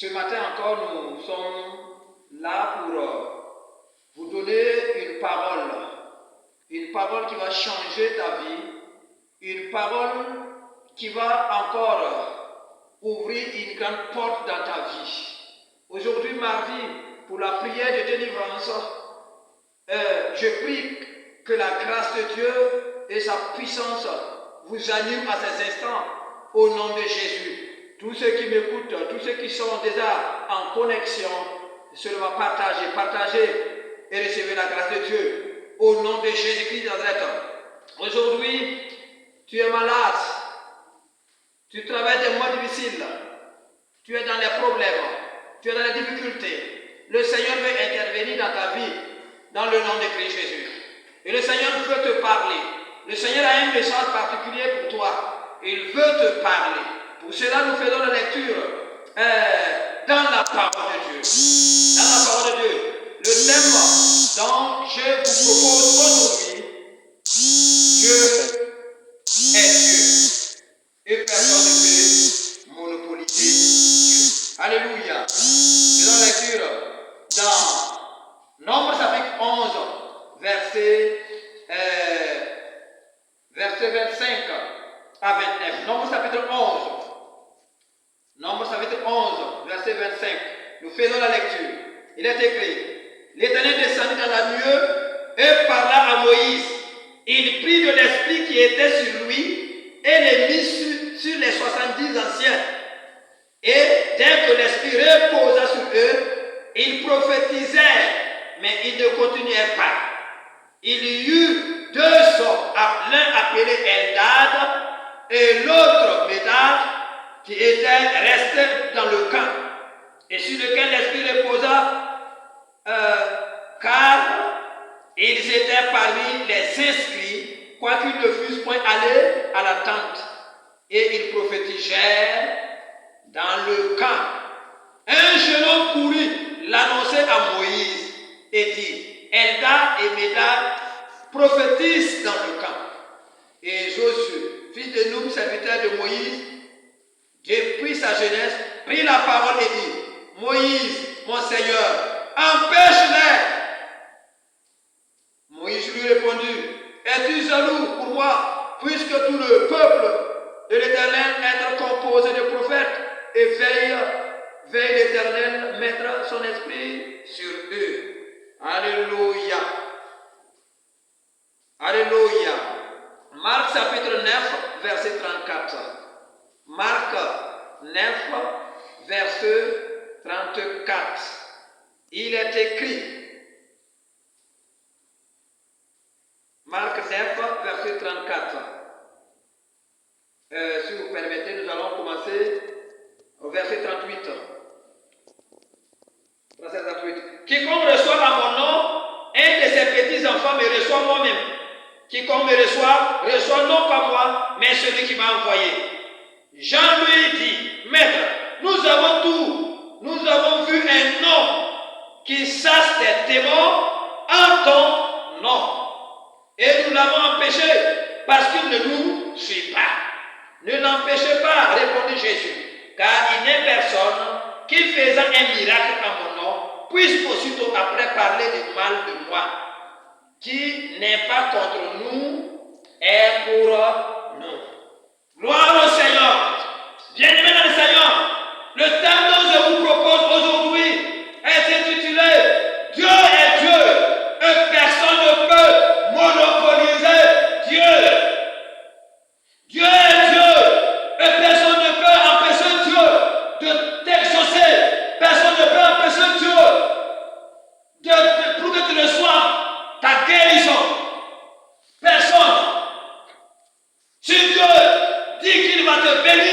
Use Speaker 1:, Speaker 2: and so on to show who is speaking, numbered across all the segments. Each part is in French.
Speaker 1: Ce matin encore, nous sommes là pour vous donner une parole qui va changer ta vie, une parole qui va encore ouvrir une grande porte dans ta vie. Aujourd'hui, mardi, pour la prière de délivrance, je prie que la grâce de Dieu et sa puissance vous animent à ces instants au nom de Jésus. Tous ceux qui m'écoutent, tous ceux qui sont déjà en connexion, seulement partagez et recevez la grâce de Dieu au nom de Jésus-Christ de Nazareth. Aujourd'hui, tu es malade, tu traverses des mois difficiles, tu es dans les problèmes, tu es dans les difficultés. Le Seigneur veut intervenir dans ta vie dans le nom de Christ Jésus. Et le Seigneur veut te parler. Le Seigneur a un message particulier pour toi. Il veut te parler. Pour cela, nous faisons la lecture dans la parole de Dieu. Dans la parole de Dieu. Le thème dont je vous propose aujourd'hui, Dieu est Dieu. Et personne ne peut monopoliser Dieu. Alléluia. Faisons la lecture dans Nombre chapitre 11, verset 25 à 29. Nombre chapitre 11. Nombre chapitre 11, verset 25. Nous faisons la lecture. Il est écrit: L'Éternel descendit dans la nuée et parla à Moïse. Il prit de l'esprit qui était sur lui et le mit sur les 70 anciens. Et dès que l'esprit reposa sur eux, ils prophétisèrent, mais ils ne continuèrent pas. Il y eut deux hommes, l'un appelé Eldad et l'autre Médad, qui étaient restés dans le camp, et sur lequel l'esprit reposa, car ils étaient parmi les inscrits, quoiqu'ils ne fussent point allés à la tente, et ils prophétisèrent dans le camp. Un jeune homme courut l'annoncer à Moïse et dit: Eldad et Médad prophétisent dans le camp. Et Josué, fils de Nun, serviteur de Moïse, depuis sa jeunesse, prit la parole et dit: Moïse, mon Seigneur, empêche-les. Moïse lui répondit: Es-tu jaloux pour moi, puisque tout le peuple de l'Éternel est composé de prophètes, et veille l'Éternel mettre son esprit sur eux. Alléluia. Alléluia. Marc chapitre 9, verset 34. Marc 9, verset 34. Il est écrit. Marc 9, verset 34. Si vous permettez, nous allons commencer au verset 38. Verset 38. Quiconque reçoit à mon nom un de ces petits enfants me reçoit moi-même. Quiconque me reçoit non pas moi, mais celui qui m'a envoyé. Jean lui dit: Maître, nous avons vu un homme qui chasse des démons en ton nom. Et nous l'avons empêché parce qu'il ne nous suit pas. Ne l'empêchez pas, répondit Jésus, car il n'est personne qui faisant un miracle en mon nom puisse aussitôt après parler du mal de moi. Qui n'est pas contre nous est pour nous. Gloire au Seigneur. Bien-aimés dans le Seigneur, le thème dont je vous propose aujourd'hui est intitulé Dieu est Dieu et personne ne peut monopoliser Dieu. Dieu est Dieu et personne ne peut empêcher Dieu de t'exaucer. Personne ne peut empêcher Dieu pour que tu reçoives ta guérison. Personne. Si Dieu dit qu'il va te bénir,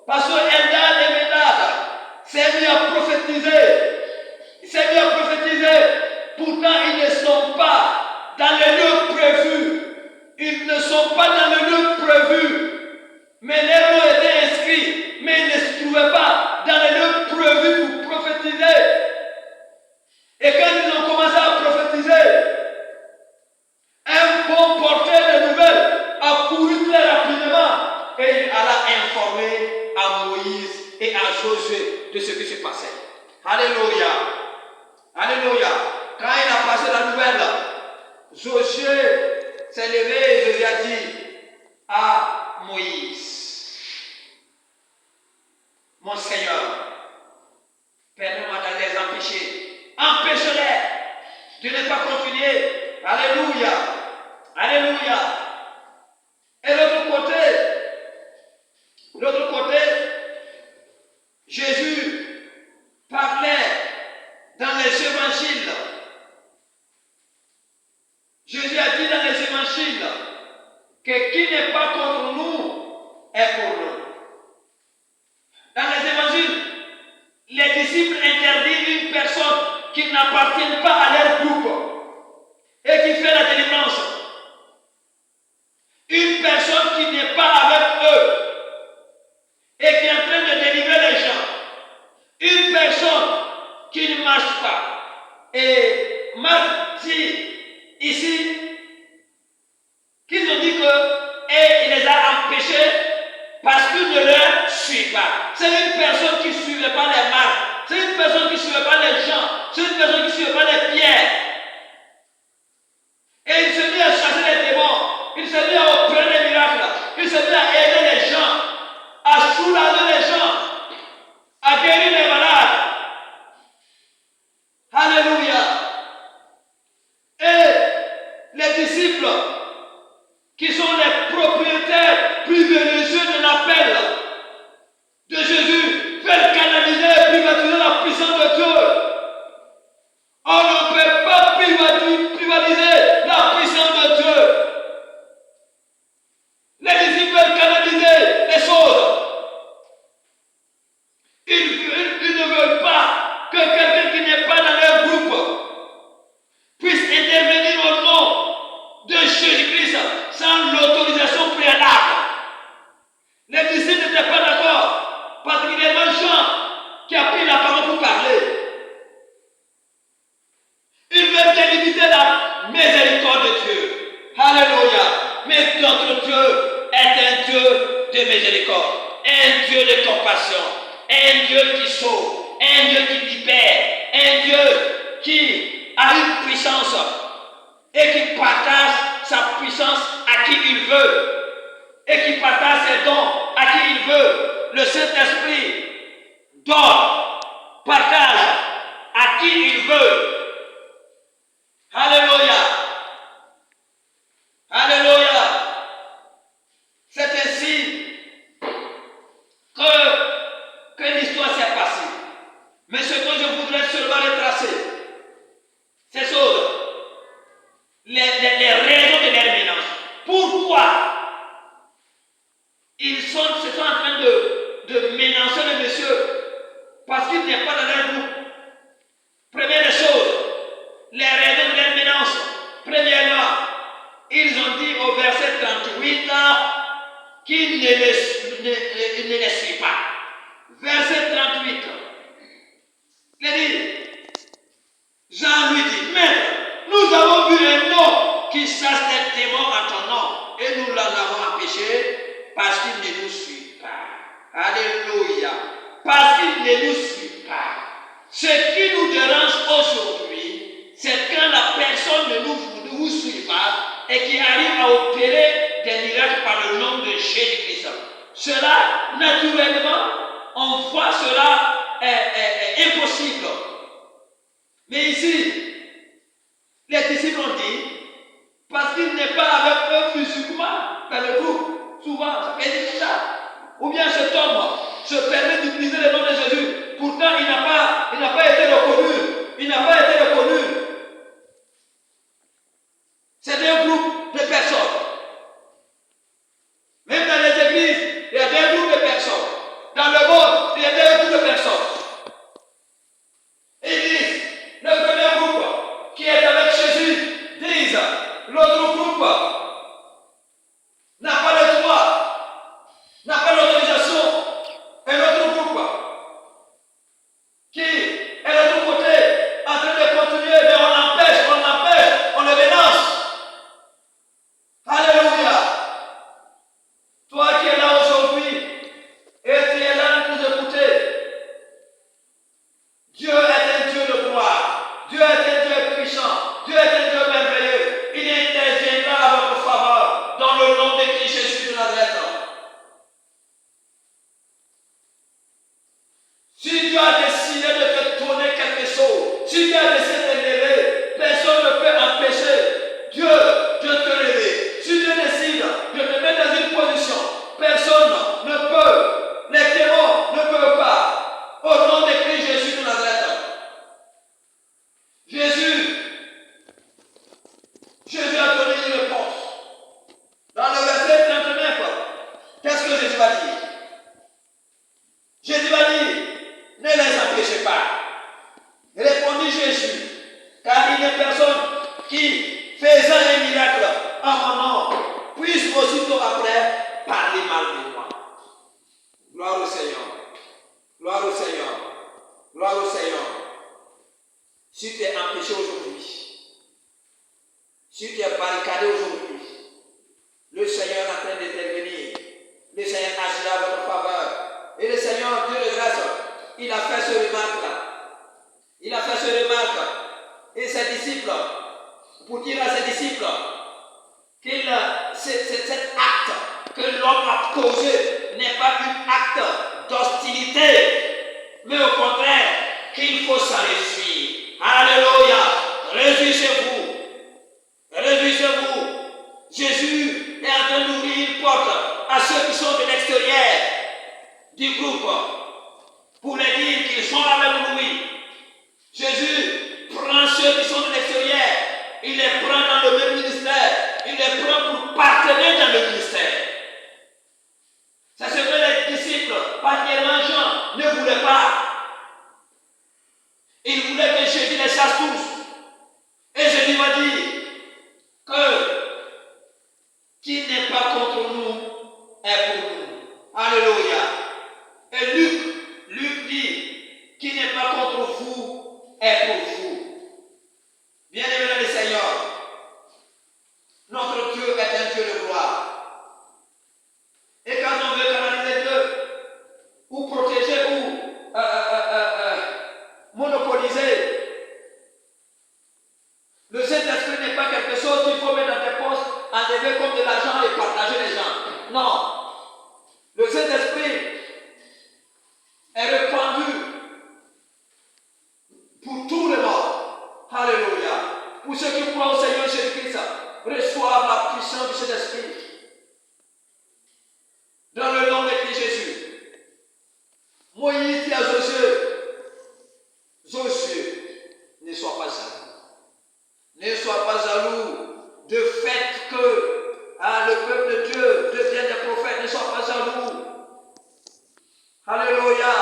Speaker 1: Pasteur Eldad et Médad s'est mis à prophétiser. Il s'est mis à prophétiser. Pourtant, ils ne sont pas dans les lieux prévus. Ils ne sont pas dans le lieu prévu. Mais les noms étaient inscrits. Mais ils ne se trouvaient pas dans les lieux prévus pour prophétiser. Et quand ils ont commencé à prophétiser, un bon porteur de nouvelles a couru très rapidement et il alla informer à Moïse et à Josué de ce qui se passait. Alléluia. Alléluia. Quand il a passé la nouvelle, Josué s'est levé et Josué a dit à Moïse, mon Seigneur, permets-moi d'aller les empêcher. Empêche-les de ne pas continuer. Alléluia. Alléluia. Et l'autre côté, Jésus parlait dans les évangiles. Jésus a dit dans les évangiles que qui n'est pas contre nous est pour nous. Dans les évangiles, les disciples interdisent une personne qui n'appartient pas à leur groupe et qui fait la délivrance. Une personne qui n'est pas avec eux et qui est en train de délivrer les gens. Une personne qui ne marche pas. Et Marc dit ici qu'ils ont dit que et il les a empêchés parce qu'il ne leur suit pas. C'est une personne qui ne suivait pas les marques. C'est une personne qui ne suivait pas les gens. C'est une personne qui ne suivait pas les pierres. Et il se mit à chasser les démons. Il se mit à opérer des miracles. Il se mit à aider les gens, à soulager les gens, à guérir les malades. Alléluia. Et les disciples, qui sont les propriétaires privilégiés de l'appel de Jésus, veulent canaliser et privatiser la puissance de Dieu. On ne peut pas privatiser la puissance de Dieu. Les disciples veulent canaliser les choses. Ils ne veulent pas que quelqu'un qui n'est pas dans leur groupe puisse intervenir au nom de Jésus-Christ sans l'autorisation préalable. Les disciples n'étaient pas d'accord, particulièrement Jean qui a pris la parole pour parler. Ils veulent délimiter la miséricorde de Dieu. Alléluia. Mais notre Dieu est un Dieu de miséricorde, un Dieu de compassion, un Dieu qui sauve, un Dieu qui libère, un Dieu qui a une puissance et qui partage sa puissance à qui il veut et qui partage ses dons à qui il veut. Le Saint-Esprit donne, partage à qui il veut. Alléluia. Alléluia. C'est ainsi que l'histoire s'est passée. Mais ce que je voudrais seulement retracer, c'est choses, les raisons de leur ménage. Pourquoi ils se sont en train de ménager le monsieur? Parce qu'il n'est pas dans leur groupe. Première chose, les raisons de leur ménage. Premièrement, ils ont dit au verset 38 qu'ils ne les suivent pas. Verset 38. Il dit, Jean lui dit, Maître, nous avons vu un homme qui chasse des démons en ton nom et nous l'en avons empêché parce qu'il ne nous suit pas. Alléluia. Parce qu'il ne nous suit pas. Ce qui nous dérange aujourd'hui, c'est quand la personne ne nous suit pas et qui arrive à opérer des miracles par le nom de Jésus-Christ. Cela, naturellement, on voit cela est impossible. Mais ici, les disciples ont dit, parce qu'il n'est pas avec eux physiquement dans le groupe, souvent, ça fait dire ça. Ou bien cet homme se permet d'utiliser le nom de Jésus, pourtant il n'a pas été reconnu. Il n'a pas été reconnu. C'est un groupe de personnes. Même dans les églises, il y a des groupes de personnes. Dans Si Dieu a décidé de te donner quelque chose, si Dieu a décidé de te lever, personne ne peut empêcher Dieu de te lever. Si Dieu décide de te mettre dans une position, personne ne peut, les démons ne peuvent pas. Au nom de Christ Jésus de Nazareth. Jésus a donné une réponse. Dans le verset 39, qu'est-ce que Jésus va dire? Jésus va dire, ne les empêchez pas. Répondit Jésus, car il n'y a personne qui, faisant un miracle en mon nom, puisse aussitôt après parler mal de moi. Gloire au Seigneur. Gloire au Seigneur. Gloire au Seigneur. Si tu es empêché aujourd'hui, si tu es barricadé aujourd'hui, le Seigneur est en train d'intervenir. Le Seigneur agira à votre faveur. Et le Seigneur, Dieu de grâce, il a fait ce remarque-là. Il a fait ce remarque. Et ses disciples, pour dire à ses disciples que cet acte que l'homme a causé n'est pas un acte d'hostilité, mais au contraire, qu'il faut s'en réjouir. Alléluia. Réjouissez-vous. Réjouissez-vous. Jésus est en train d'ouvrir une porte à ceux qui sont de l'extérieur du groupe pour les dire qu'ils sont avec lui. Jésus prend ceux qui sont de l'extérieur, il les prend dans le même ministère, il les prend pour partenaires dans le ministère. C'est ce que les disciples, particulièrement Jean, ne voulaient pas. Ils voulaient que Jésus les chasse tous. Et Jésus va dire que qui n'est pas contre nous est pour nous. Alléluia. Et Luc dit, qui n'est pas contre vous est pour vous. Bien-aimés le Seigneur, notre Dieu est un Dieu de gloire. Et quand on veut canaliser Dieu, ou protéger, ou monopoliser, le Saint-Esprit n'est pas quelque chose qu'il faut mettre dans tes postes, enlever comme de l'argent et partager les gens. Non. Le Saint-Esprit est répandu pour tout le monde. Alléluia. Pour ceux qui croient au Seigneur Jésus-Christ, reçoivent la puissance du Saint-Esprit. Dans le nom de Christ Jésus. Moïse dit à Josué, ne sois pas jaloux. Ne sois pas jaloux du fait que le peuple de Dieu devienne des prophètes. Ne sois pas jaloux. Alléluia.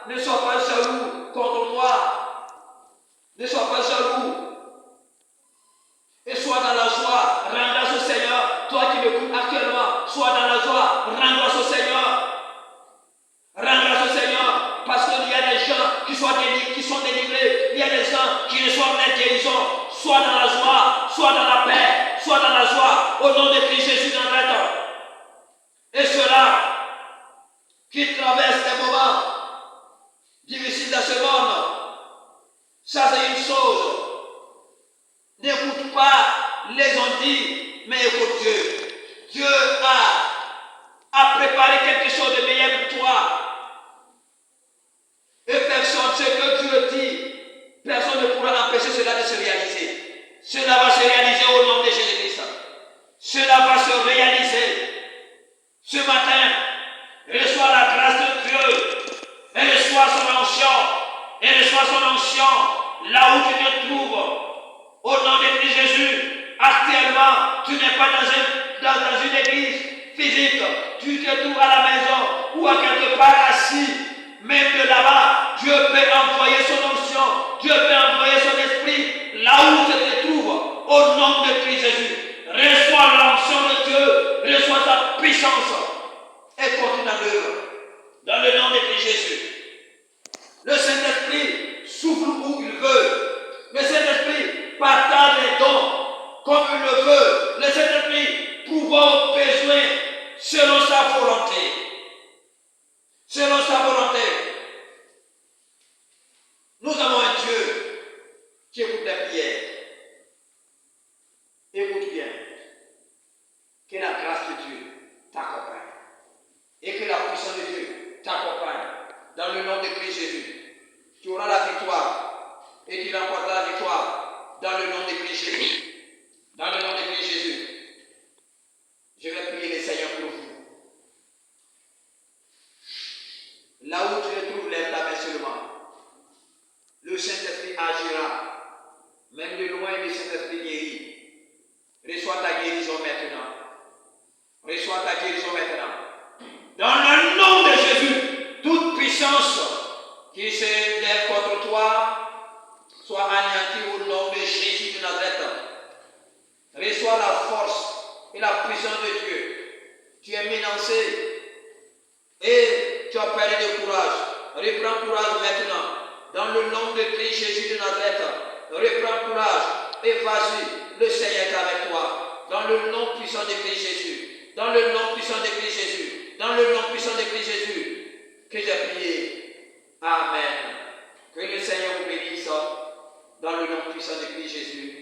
Speaker 1: Ne sois pas jaloux contre moi. Ne sois pas jaloux. Et sois dans la joie. Rends grâce au Seigneur. Toi qui m'écoutes actuellement, sois dans la joie. Rends grâce au Seigneur. Rends grâce au Seigneur. Parce qu'il y a des gens qui sont délivrés. Il y a des gens qui reçoivent la guérison. Sois dans la joie. Sois dans la paix. Sois dans la joie. Au nom de Christ Jésus de Nazareth. Et ceux-là qui traversent des moments difficiles dans ce monde, ça c'est une chose. N'écoute pas les on-dit, mais écoute Dieu. Dieu a préparé quelque chose de meilleur pour toi. Et personne, ce que Dieu dit, personne ne pourra empêcher cela de se réaliser. Cela va se réaliser au nom de Jésus-Christ. Cela va se réaliser. Ce matin, reçois la grâce de Dieu. Et reçois son onction. Et reçois son onction là où tu te trouves. Au nom de Christ Jésus, actuellement, tu n'es pas dans une église physique. Tu te trouves à la maison ou à quelque part assis. Même de là-bas, Dieu peut envoyer son onction. Dieu peut envoyer son esprit là où tu te trouves. Au nom de Christ Jésus, reçois l'onction de Dieu. Reçois sa puissance. Et continue à l'œuvre. Dans le nom de Christ Jésus. Le Saint-Esprit souffle où il veut. Le Saint-Esprit partage les dons comme il le veut. Le Saint-Esprit pouvant aux besoins selon sa volonté. Selon sa volonté. Nous avons un Dieu qui écoute les prières. Écoute bien. Que la grâce de Dieu t'accompagne. Et que la puissance de Dieu t'accompagne. Dans le nom de Christ Jésus. qu'il emporte la victoire dans le nom de Christ Jésus. Dans le nom de Christ Jésus. Je vais prier le Seigneur pour vous. Là où tu te trouves, lève ta main seulement. Le Saint-Esprit agira. Même de loin, le Saint-Esprit guérit. Reçois ta guérison maintenant. Reçois ta guérison maintenant. Dans le nom de Jésus, toute puissance qui se lève contre toi soit anéantie au nom de Jésus de Nazareth. Reçois la force et la puissance de Dieu. Tu es menacé et tu as perdu de courage. Reprends courage maintenant. Dans le nom de Christ Jésus de Nazareth, reprends courage et vas-y. Le Seigneur est avec toi. Dans le nom puissant de Christ Jésus. Dans le nom puissant de Christ Jésus. Dans le nom puissant de Christ Jésus. Que j'ai prié. Amen. Que le Seigneur vous bénisse. Dans le nom puissant de Christ Jésus.